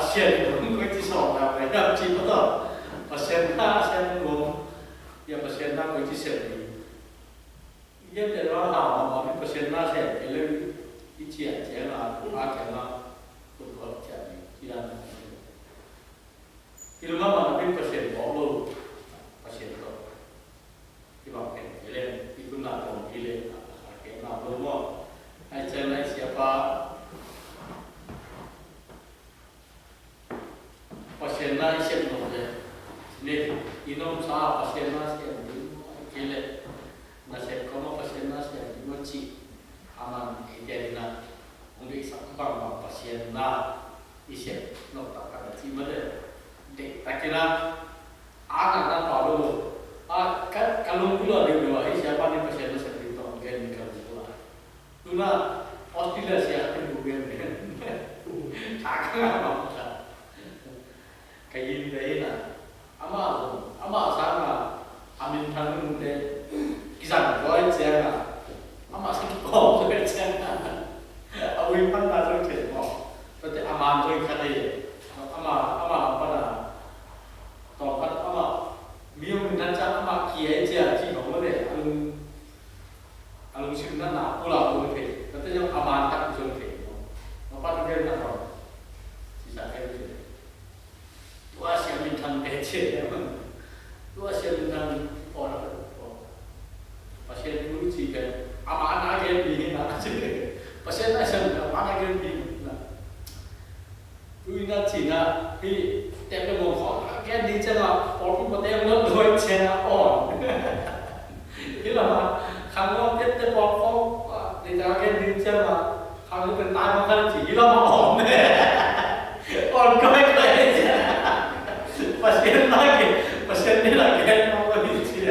pasien itu kau itu soal apa ya cip betul pasien belum ya pasien kau itu sendiri dia tidak tahu apa pasien saya kalau itu aja lah akhirnya betul jadi tidak ilmu mana pasien bawa pasien itu dipakai jadi itu nak pilih akhirnya belum aja siapa pasien lain siapa saja, ni inom sah pasien lain siapa kile, nasi kamu pasien lain siapa macam aman jadi na, mungkin sakit pasien lain siapa nak tak ada cima deh, dek tak kira anak baru, kalau pula dia dua siapa ni pasien lain siapa itu mungkin kalau pula, tu na Australia siapa yang bukan tak kenal kayak gini na, ama sana, amin thang mute, kisah boy cina, ama sakit kau juga cina, awi pandai tu cina, berarti aman tu ikan aja, ama apa na, topat ama, miu nanti ama kiai cina cina kau deh, alung sini na pulau tu ke, berarti yang aman tak tu ke, apa tu dia na kau, sisa kayak tu. Tua siapa minta kecil, tua siapa minta orang, pasien dulu juga, apa anak yang begini nak aja, pasien asal apa anak yang begini nak, tu ina Cina, hi, tapi mau kau, kan di Cina, orang pun ada yang dua Cina on, hilang, kamu tiap orang di Cina kan di Cina, kamu pentai makan cili hilang on, on kau yang pasien ni lagi yang mau dicuci.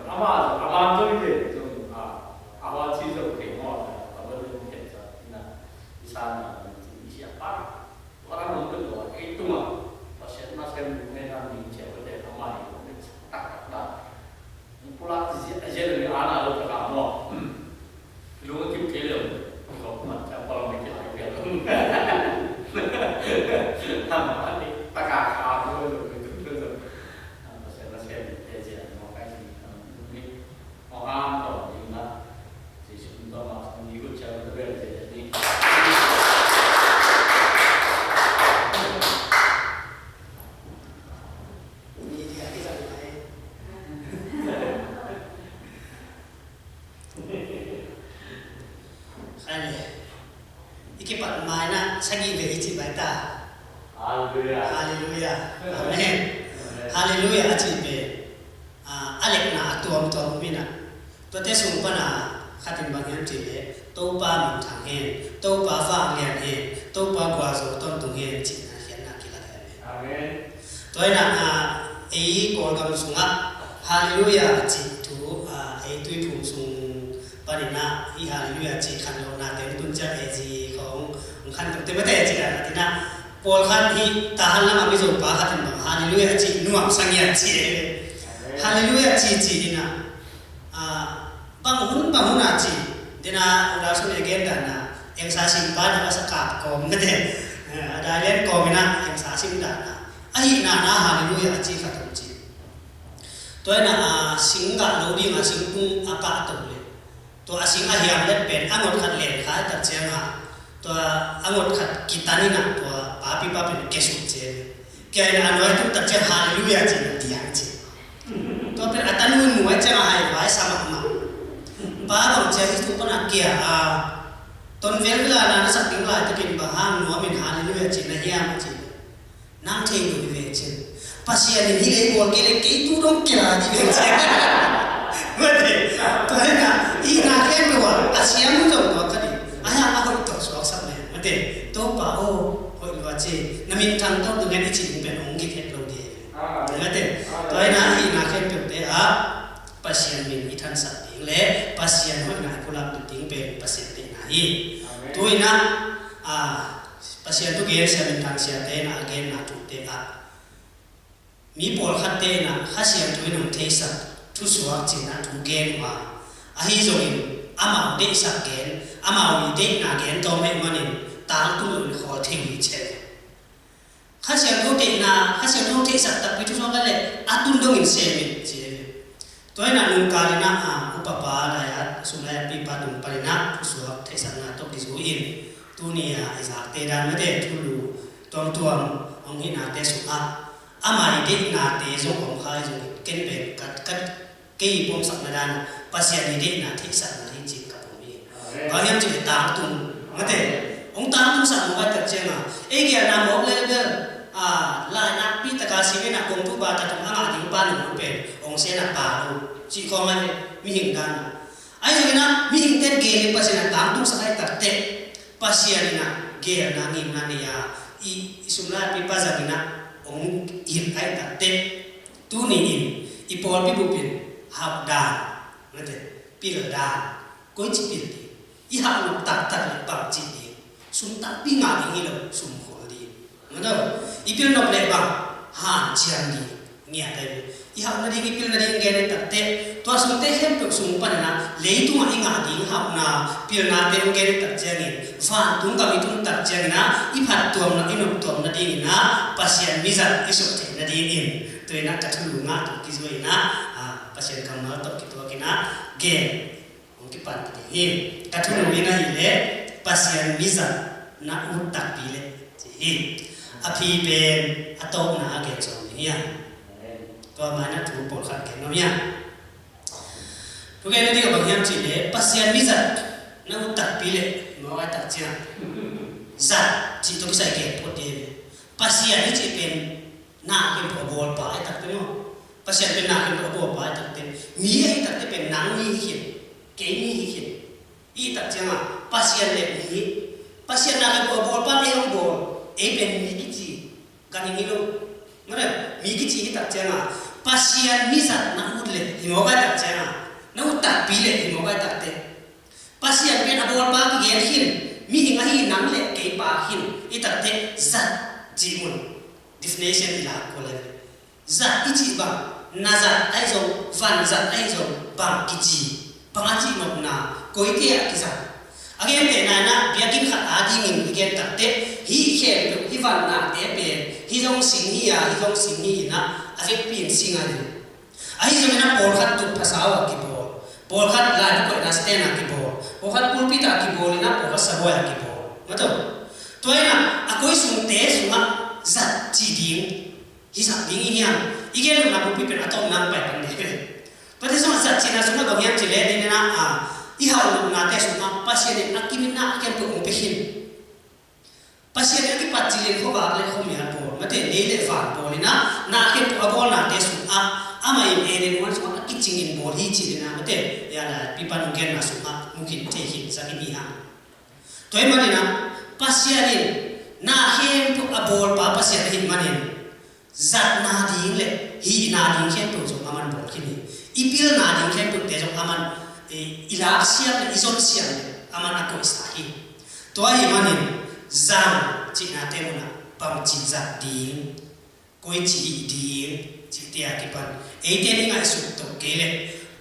Aman tu je, awal sih tu kemau, awal tu kita di sana siapa orang mungkin tu itu mah pasien memang dicuci oleh aman itu tak pulang aja dari anak tu kamu, lu kita kelihatan kau macam kalau mereka lagi Nama ni tak kah tu betul. Pasal saya dia mau kaji ni orang tu ni nak jadi untuk masuk ni ikut cara berbeza jadi. Ini dia kita mulai. Saya ikipat mana sagi begitu baita. Haleluya. Haleluya. Amen. Haleluya acipe. Alek na atuam mina. Tote sumpana khatin bagian cipe. Topa mutang hen. Topa fa lian hen. Topa guazo ton tung hen cina hiana kila kaya. Amen. Toina kol kam sunga. Haleluya citu itu pun sung parina i haleluya ci kan lo na ten tunja eji kong kan tu tebe te ci kan tina pol kan hi tahan lama bizo pa hatin bang haleluya ci nuam sangya ci haleluya ci ina bangun ci dina udah sudah agenda na yang sa simpan na sakap ko ngade ada len ko mina yang sa simpan na ai na haleluya ci katum ci to na singga lo di ma singpung apa to le to asing ahiam let pen angot khat len kha ta chenga to angot khat kitani na to papi kesu che kaya na ano itu ta che haleluya che tiang che to per atanu mu che hai vai sama ma ba dong che itu pana kia ton velga na sa tingla ta kin ba hang no min haleluya che na hiam che nam che du ve che pasien ni le bol ke le ke tu dong kira di ve che mati to na ina ke lo asiam to to ka di aya ako to so sa me mati to pa o hoi lo che na min thang to dengan ichi ben ong ki het lo di mati to na ina ke pe te pasien min ithan sa ding le pasien hoi na pula tu ding pe pasien te na hi to ina pasien tu ge sa min thang sia te na again na tu te mi pol khatte na khasian tu no te sa tu suak chin na tu gen wa ahi zongin ama de sa gen ama wi de na gen to me manin ta tu lu kho thing che kha sia lo de na kha sia lo de sak tak pi tu so ga le atun dong in se mi che to na lung ka na a upapa la ya su la pi pa dum pa na su ha the san na to ki su in tu ni ya isa te dan me de tu lu tom tuam ong hi na te su a ama de na te zo ong khai zo ken be kat ke pom sak na dan pasia ni de na thi san na hi chi ka pom mi ba nyam chi ta tu ma te ong ta tu sa mo ba ta che ma e ge na mo le de la na pi ta ka si ve na kong tu ba ta tu ha ding pa nu pe ong se na pa lu chi ko ma mi hing dan ai zo na mi hing ten ge pa se na ta tu sa ai ta te pasia ni na ge na ngi na ni ya I sumla pi pa za ni na ong in ai ta te tu ni in I por pi bu pin hab da ma te pi la da ko chi pi ti I ha lu ta ta le pa chi ti sum ta pi nga ni lo sum ko di ma do I pi no le ba han chiang ni ngia ta I ha na di pi na di nge ne ta te to sum te hem to sum pa na le tu ma nga di ha na pi na te nge ne ta chiang ni fa tung ka mi tung ta chiang na I phat tuam na inu tuam na di na pasien mi za I so te na di in to na ka thu nga to ki zo na pasien kam na to ki to ki na ge ong ki pan ti hi ka thu ni na hi le pasien mi za na u ta pi le hi a phi pe a to na ge so ni ya to ma na thu po khat ke no ya to ge ni ka bang yam chi le pasien mi za na u ta pi le no ai ta chia za chi to ki sai ke po te pasien ni chi pen na ke po bol pa ai ta te no pasien pen na ke po bol pa ai ta te mi ai ta te pen nang ni hi ke ni hi I ta chia ma pasien le ni pasien na ke po bol pa le ong bol e pen mi ki chi ka ni lo ma mi ki chi ta chia ma pasien mi za na u le hi mo ga ta chia ma na u ta pi le hi mo ga ta te pasien pen a bol pa ki ge hin mi hinga hi nang le ke pa hin I ta te za ji mun definition ila ko le za I chi ba na za ai zo van za ai zo bang ki chi bang chi no na ko I ke ki za again te na na bia kin khat a di min again ta te hi khe hi van na te pe hi zong sing hi ya hi zong sing hi na a fe pin sing a ni ai zo na por khat tu phasawa ki por khat la ko na sten a ki por khat pul pi ta ki bol na por sa boy ki por ma to toina a koi sung te suma za chi ding hi sa ding hi ya igen na pu pi pe na to na pa ta ne pa te so za chi na suma ba yam chi le ni na I ha lu na te suma pasien na ki na ke pu ong pe hin pasien ki pat chi le ko ba le ko mi ha po ma te ne le fa po ni na ke pu abol na te suma ama I ne ne mo suma ki ching in bol hi chi na ma te ya la pi pa nu gen na suma mungkin te hin sa ki ni ha toy ma ni na pasien na hem pu abol pa pasien hin manin zat na ding le hi na ding khen pu so aman bol ki ni ipil na ding khen pu te so aman ila siam le izon siam le aman ako istaki to ai manin zam chi na te mo na pam chi zat ding koi chi ding chi te a ki pan e te ni ngai su to ke le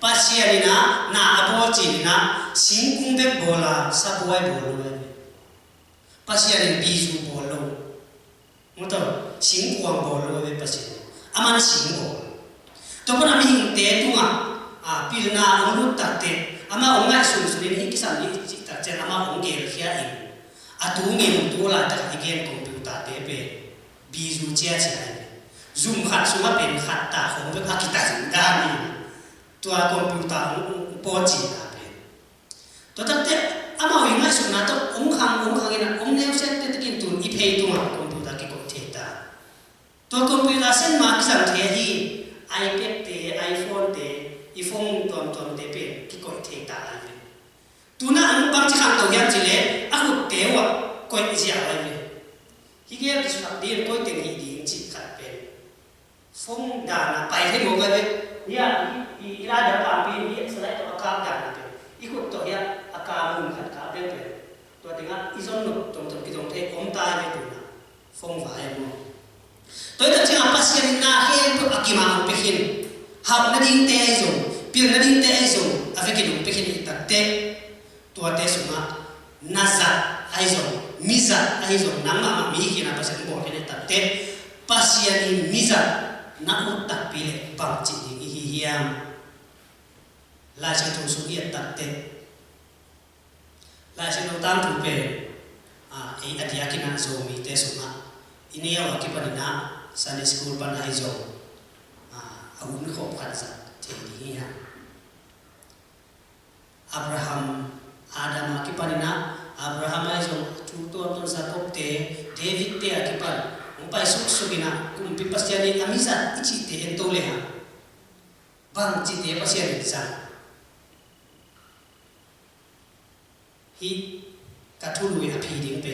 pasien na abol chi na sing kung de bola sa boy bol le pasien bi su bol lo mo to sing kuang bol lo ve pasien aman sing bol to pa na mi te tu nga pil na ong ta te ama ong ngai su su ni ki sa ni chi ta che ama ong ge khia in atu ngi tu la ta again computer te pe bi su chia chia zoom khat su ma pen khat ta khong ve ki ta jin da ni to computer po chi ta pe to ta te ama wi ngai su na to ong khang ina ong ne set te kin tu I phe tu ma computer ki ko the ta to computer sen ma ki sang the hi iPad te iPhone te I phone tom te pe ki ko the ta ai tu na ang bang chi khang to yam chi le a ku te wa ko I sia ai le hi ge ki su di ko te ni di chi khat pe phone da na pai he mo ga le ya I la da pa pi ni slide to ka da na pe I ku to ya aka mun khat ka pe pe to tinga I son no tom ki tom the om ta le tu na phone va ai mo to ta chi a pasien na he to akima ko pe hin hab na ding te ai zo pil na ding te ai zo ave ki dum pe hin ta te to te suma naza aizo miza aizo nama mi kina pasen bo kene tate pasiani miza na utak pile bangci di hiam la chen tu su ia tate la chen tu tam tu pe ai adia kina zo mi te suma ini ya wakipanina Sunday school pan aizo awun ko khansa te di hiam Abraham Adam akipanina Abraham aizo tuto ton sakop te David te akipan umpai suksugina kumpi pasiani amisa ichi te entole ha bang chi te pasiani sa hi katulu ya phi ding pe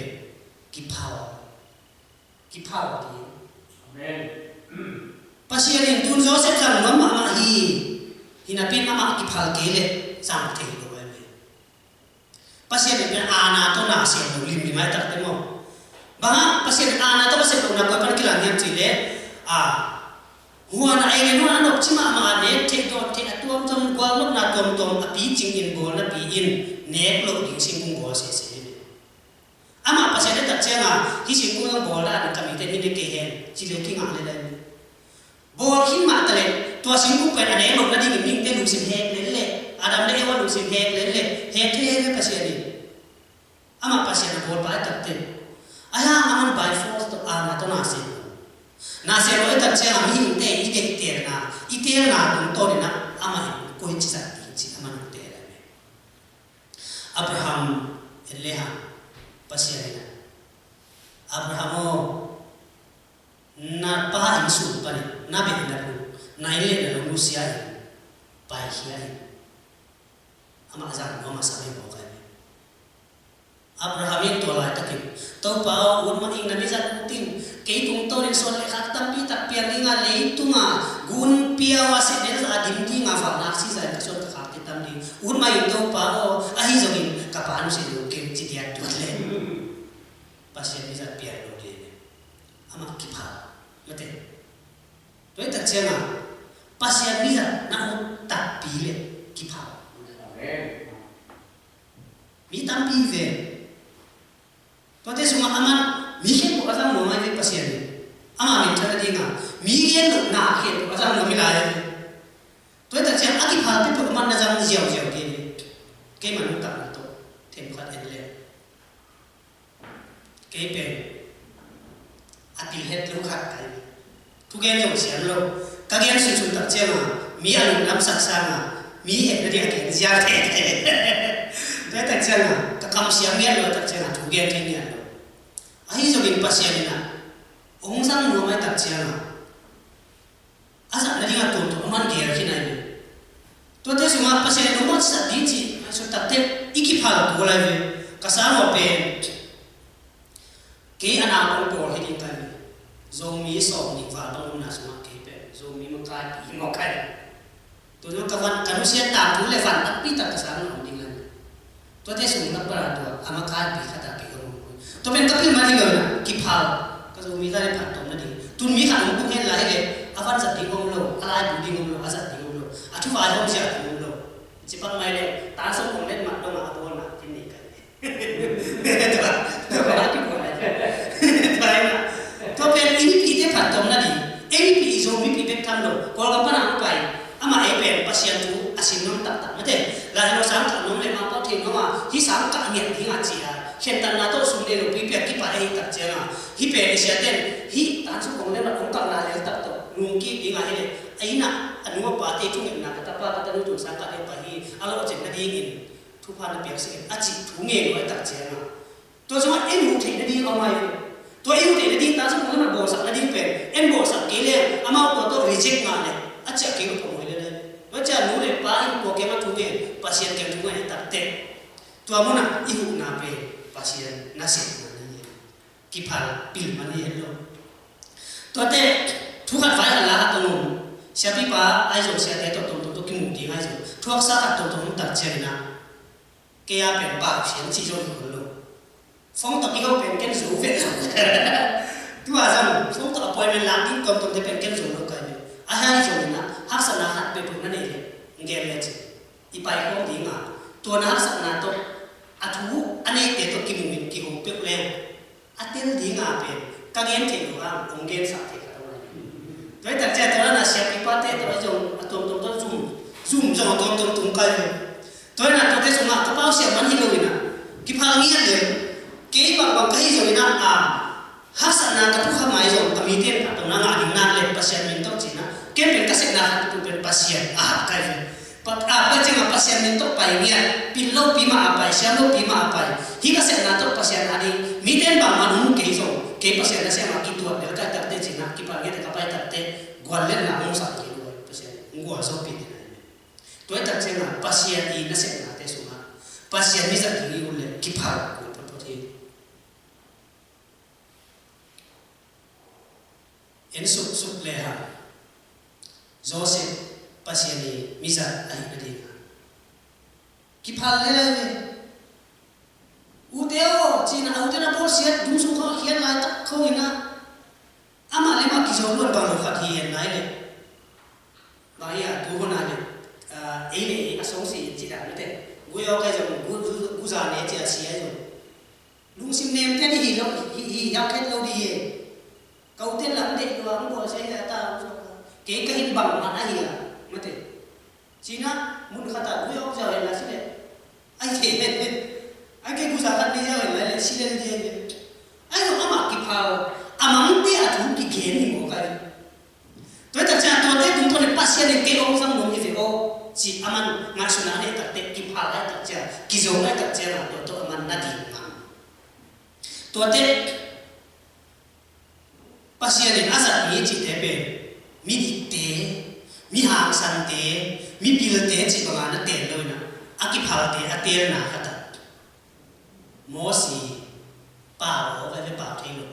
kiphaw di Amen. pasiani tun Joseph sang mama hi hinapin mama kiphal kele sang te pasien dengan anak tu nak siap lim lima tak temu. Bahan pasien anak tu pasien nak kau pergi lagi yang cile. Huan ayah nu anak cuma mana tek tuam gua lu nak tuam api cingin bol api in nek lu di singgung bol sesi. Ama pasien tak cenga di singgung bol ada kami tadi ni kehen cile king ada lagi. Bol king mak tele tua singgung pen ada lu tadi nging te lu sim hek lele. Adam le ewa lu sim hek lele hek te pasien ni. Ama pasien bol pai tak te. Ayah aman by force to anak tu nasi. Nasi lo itu cakap ini te ite na untuk na ama kau cisa aman te. Abraham eleha pasien. Abraham na pa insu pani na be na pun na ile na Rusia pai hiai. Ama azan mama sabi bokai. Abraham itu lah takin. Tahu pau urma ing nabi zat putin. Kei tung tau rin sol lekak tapi tak piang inga le itu nga gun pia wasit den sa adim di nga fa naksi sa sol kakak kitam di. Urma itu pau ahi zogin kapanu si lu ke cidiat tu le. Pasien bisa piang lo de. Ama kipha. Mate. Tuai tak cema. Pasien bisa nak tak pile kipha. Amen. Mi tampi ve. Tote semua aman, mihen ko asam mo mai pasien. Ama min cara dinga. Mihen lo na ke ko asam mo milai. Tote tak siap aki phal pe man na jang jiao ke. Ke man ta to. Them khat ele. Ke pe. Atil het lo khat kai. Tu gen jo sian lo. Ka gen sun tak chema. Mi anu nam sak sama. Mi het na dia ke jiao te. Tote tak chema. Ka kam siang gen lo tak chema. Tu gen ke ni. Ahi jogin pasien na ongsang no mai tak chianga asa na dinga ton to man ger kinai to te suma pasien no mo sa di chi so tak te iki phal ko lai ve kasaro pe ke ana ko he din kai zo mi so ni va ba na suma ke pe zo mi mo ka i mo kai to no ka van kanu sia ta tu le van tak pi tak kasaro no dingan to te suma para to ama ka pi khata ke to ben kapil mari gana kipal kaso mi tare phat tom na di tun mi khan tu hen la he avan sat di ngom lo ala du di ngom lo azat di ngom lo athu va hom sia di ngom lo chipak mai le ta so ngom let mat do ma abon na tin ni kai to ba ki ko na bai na to ben ini pi te phat tom na di ini pi zo mi pi be kam lo ko ga pa na pai ama e ben pasien tu asin nom tak mate la no sang tak nom le ma pa the no ma hi sang ka ngian thi nga chi hiện tại là tôi xuống đây rồi bị việc cái bài tập chơi mà hi về thì sẽ tên hi tán số công lên là cũng tăng lại tập tập nung kia đi ngay đây ấy nè anh mua bà tê chung nè cái tập ba cái tập nuôi sang cái bài hi alo chuyện cái đi in thu pha nó việc gì à chỉ thu nghề rồi tập chơi mà tôi nói em không thể nó đi ở ngoài tôi em không thể nó đi tán số công lên là bộ sẵn nó đi về em bộ sẵn cái lên ama tôi reject mà này à chỉ cái một phòng này đây nó chỉ là nuôi để ba em bộ cái mà thu nghề pasien cái thu nghề tập tệ tôi muốn là ihu na về pasien nasib mana kipal pil mana lo tote thukat vai ala atong siapi pa aizo siate to kimudi aizo thuak sa ka to tak cherina ke ya pen pa sian chi jo lo phong to ki go pen ken zu ve tu a jam phong to appointment lang din kom te pen ken zu lo ka ni a ha jo na hak sa na hat pe pu na ne ngel le ipai ko dinga to na hak sa na to athu an anh để tôi kim mình kim hộp bếp lên atel đi ngà về các em thì nó ăn ông game sạch thì cả rồi thật ra tôi là xem cái parte tôi dùng tôi zoom dùng tôi cái tôi là tôi thấy dùng mà tôi bao xem mình hiểu rồi nè cái phang nghĩa đấy cái bằng cái rồi nè hát sản na cái phúc mai rồi cái tiền tôi là ngã đi nè lên pasien mình tôi chỉ nè cái bên cái sẽ là tôi bên pasien cái gì apa jangan pasien minta paynya pillow pima apa siapa pima apa hingga saya nato pasien hari miten bang manu keiso ke pasien na saya maki tua dia kata terte cina kipange te kapai terte gwalen na mo sa ki lo pasien ngwa so pi ni to eta cina pasien ni na saya na te suma pasien ni sa ki ulle kipa ko poti en sup leha Joseph pasien ni misa ai nadina kipal le udeo china udena bol siat dum su kho hian lai tak kho ina ama le ma ki zo lon bang lo khat hian nai le ba ya tu hona le ai le asong si chi da le te gu yo kai jong gu za ne chi a si ai zo lung sim nem te ni hi lo hi ya khet lo di kau te lam de lo ang bo sai da ta ke ka hin bang ma na hi mate Cina mun kata gue ok jauh lah sih ai ke gue sahaja dia jauh lah sih dia ayo ama kipau ama mungkin ada mungkin gini mau kan tuh terjadi tuh teh tuh nih pasien yang ke orang sang dong itu si aman maksudnya nih tak kipau lah terjadi kizong lah terjadi tuh aman nadi tuh teh pasien yang asal ini citepe midite mi hang san te mi pil te chi ba na te lo na aki phal te atel na kata mo si pa o ga le pa the lo